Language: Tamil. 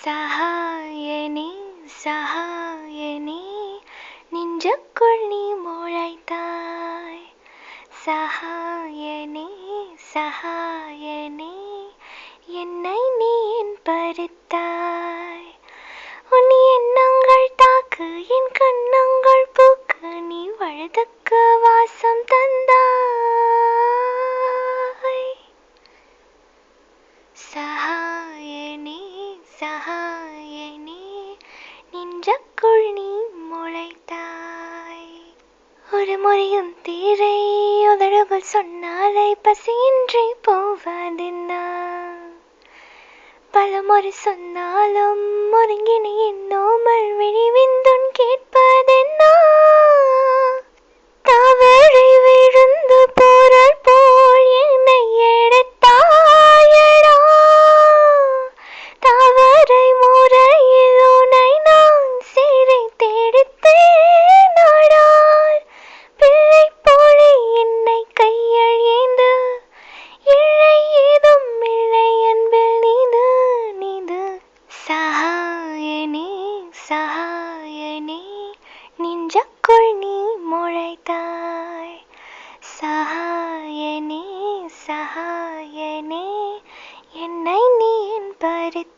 சகாயனே சகாயனே நெஞ்சுக்குள் நீ முளைத்தாய். சகாயனே சகாயனே என்னை நீ ஏன் பறித்தாய். உன் எண்ணங்கள் தாக்கு என் கண்ணங்கள் பூக்கு நீ வழுதுக்கு வாசம் தந்தாய். சகாயனே சகாயனே நெஞ்சுக்குள் நீ முளைத்தாய். ஒரு முறையும் தீரை உதடுகள் சொன்னாலை பசியின்றி போவதென்ன. பல முறை சொன்னாலும் ஒருங்கினை எண்ணாமல் விழிவிந்துன் கேட்பதென்ன. தவறை விழுந்து போரால் போல் என்னை எடுத்தாயடா. தவறை முறையில் உனை நான் சீரை தேடித்தேனாடால். பிள்ளை போலே என்னை கையில் ஏந்து இல்லை ஏதும் இல்லை அன்பில் நீது நீது. சகாயனே சகாயனே நெஞ்சுக்குள் நீ முளைத்தாய். சகாயனே சகாயனே என்னை நீ ஏன் பறித்தாய்.